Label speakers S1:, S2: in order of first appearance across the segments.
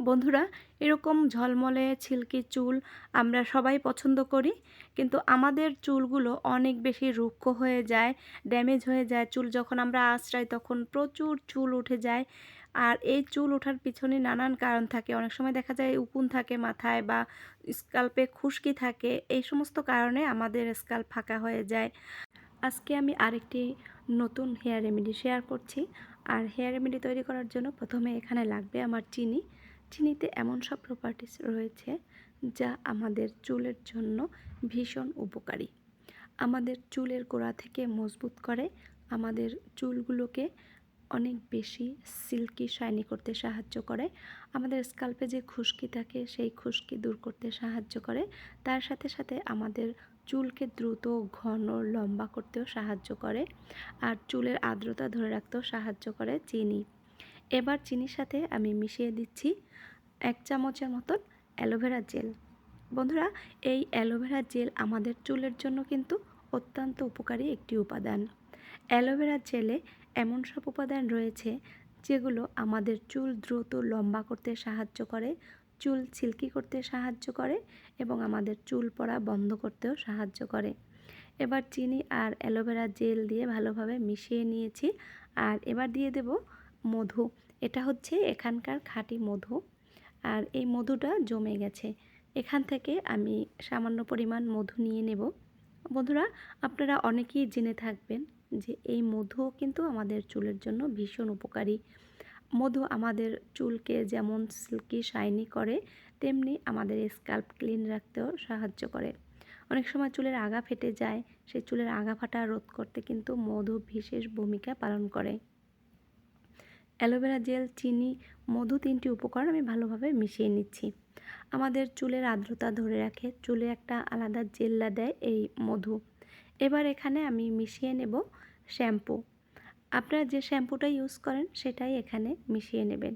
S1: বন্ধুরা, এরকম ঝলমলে সিল্কি চুল আমরা সবাই পছন্দ করি, কিন্তু আমাদের চুলগুলো অনেক বেশি রুক্ষ হয়ে যায়, ড্যামেজ হয়ে যায়। চুল যখন আমরা আঁচড়াই তখন প্রচুর চুল উঠে যায়। আর এই চুল ওঠার পিছনে নানান কারণ থাকে। অনেক সময় দেখা যায় উকুন থাকে মাথায় বা স্কাল্পে খুশকি থাকে। এই সমস্ত কারণে আমাদের স্কাল্প ফাঁকা হয়ে যায়। আজকে আমি আরেকটি নতুন হেয়ার রেমেডি শেয়ার করছি। আর হেয়ার রেমেডি তৈরি করার জন্য প্রথমে এখানে লাগবে আমার চিনি। চিনিতে এমন সব প্রপার্টিস রয়েছে যা আমাদের চুলের জন্য ভীষণ উপকারী। আমাদের চুলের গোড়া থেকে মজবুত করে, আমাদের চুলগুলোকে অনেক বেশি সিল্কি শাইনি করতে সাহায্য করে, আমাদের স্কাল্পে যে খুশকি থাকে সেই খুশকি দূর করতে সাহায্য করে, তার সাথে সাথে আমাদের চুলকে দ্রুত ঘন লম্বা করতেও সাহায্য করে, আর চুলের আর্দ্রতা ধরে রাখতেও সাহায্য করে চিনি। এবার চিনির সাথে আমি মিশিয়ে দিচ্ছি 1 চামচের মতন অ্যালোভেরা জেল। বন্ধুরা, এই অ্যালোভেরা জেল আমাদের চুলের জন্য কিন্তু অত্যন্ত উপকারী একটি উপাদান। অ্যালোভেরা জেলে এমন সব উপাদান রয়েছে যেগুলো আমাদের চুল দ্রুত লম্বা করতে সাহায্য করে, চুল সিল্কি করতে সাহায্য করে এবং আমাদের চুল পড়া বন্ধ করতেও সাহায্য করে। এবার চিনি আর অ্যালোভেরা জেল দিয়ে ভালোভাবে মিশিয়ে নিয়েছি। আর এবার দিয়ে দেব মধু। এটা হচ্ছে এখানকার খাঁটি মধু, আর এই মধুটা জমে গেছে। এখান থেকে আমি সামান্য পরিমাণ মধু নিয়ে নেব। বন্ধুরা, আপনারা অনেকেই জেনে থাকবেন যে এই মধুও কিন্তু আমাদের চুলের জন্য ভীষণ উপকারী। মধু আমাদের চুলকে যেমন সিল্কি শাইনি করে, তেমনি আমাদের স্কাল্প ক্লিন রাখতেও সাহায্য করে। অনেক সময় চুলের আগা ফেটে যায়, সেই চুলের আগা ফাটা রোধ করতে কিন্তু মধু বিশেষ ভূমিকা পালন করে। অ্যালোভেরা জেল, চিনি, মধু 3টি উপকরণ আমি ভালোভাবে মিশিয়ে নিচ্ছি। আমাদের চুলের আর্দ্রতা ধরে রাখে, চুলে একটা আলাদা জেল্লা দেয় এই মধু। এবার এখানে আমি মিশিয়ে নেব শ্যাম্পু। আপনারা যে শ্যাম্পুটা ইউজ করেন সেটাই এখানে মিশিয়ে নেবেন।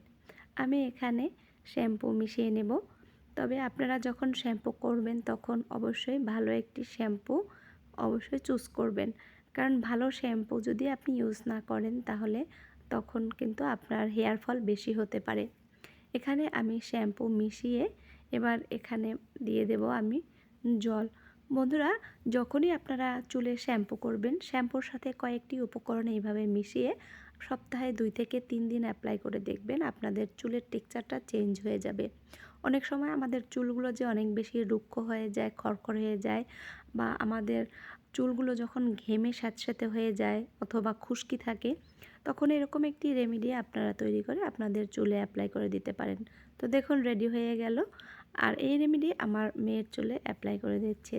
S1: আমি এখানে শ্যাম্পু মিশিয়ে নেব। তবে আপনারা যখন শ্যাম্পু করবেন তখন অবশ্যই ভালো একটি শ্যাম্পু অবশ্যই চুজ করবেন, কারণ ভালো শ্যাম্পু যদি আপনি ইউজ না করেন তাহলে তখন কিন্তু আপনার হেয়ার ফল বেশি হতে পারে। এখানে আমি শ্যাম্পু মিশিয়ে এবার এখানে দিয়ে দেব আমি জল। বন্ধুরা, যখনই আপনারা চুলে শ্যাম্পু করবেন, শ্যাম্পুর সাথে কয়েকটি উপকরণ এইভাবে মিশিয়ে সপ্তাহে 2 থেকে 3 দিন অ্যাপ্লাই করে দেখবেন, আপনাদের চুলের টেক্সচারটা চেঞ্জ হয়ে যাবে। অনেক সময় আমাদের চুলগুলো যে অনেক বেশি রুক্ষ হয়ে যায়, খড়খড় হয়ে যায়, বা আমাদের চুলগুলো যখন ঘেমে স্যাঁতসেঁতে হয়ে যায় অথবা খুশকি থাকে, তখন এরকম একটি রেমেডি আপনারা তৈরি করে আপনাদের চুলে অ্যাপ্লাই করে দিতে পারেন। তো দেখুন রেডি হয়ে গেল। আর এই রেমেডি আমার মেয়ের চুলে অ্যাপ্লাই করে দিচ্ছে।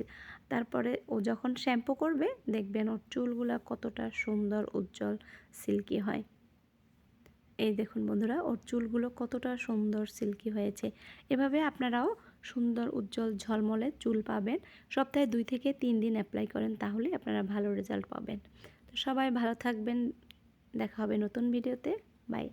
S1: তারপরে ও যখন শ্যাম্পু করবে দেখবেন ওর চুলগুলা কতটা সুন্দর, উজ্জ্বল, সিল্কি হয়। এই দেখুন বন্ধুরা, ওর চুলগুলো কতটা সুন্দর সিল্কি হয়েছে। এভাবে আপনারাও সুন্দর, উজ্জ্বল, ঝলমলে চুল পাবেন। সপ্তাহে 2 থেকে 3 দিন অ্যাপ্লাই করেন, তাহলে আপনারা ভালো রেজাল্ট পাবেন। তো সবাই ভালো থাকবেন। দেখা হবে নতুন ভিডিওতে। বাই।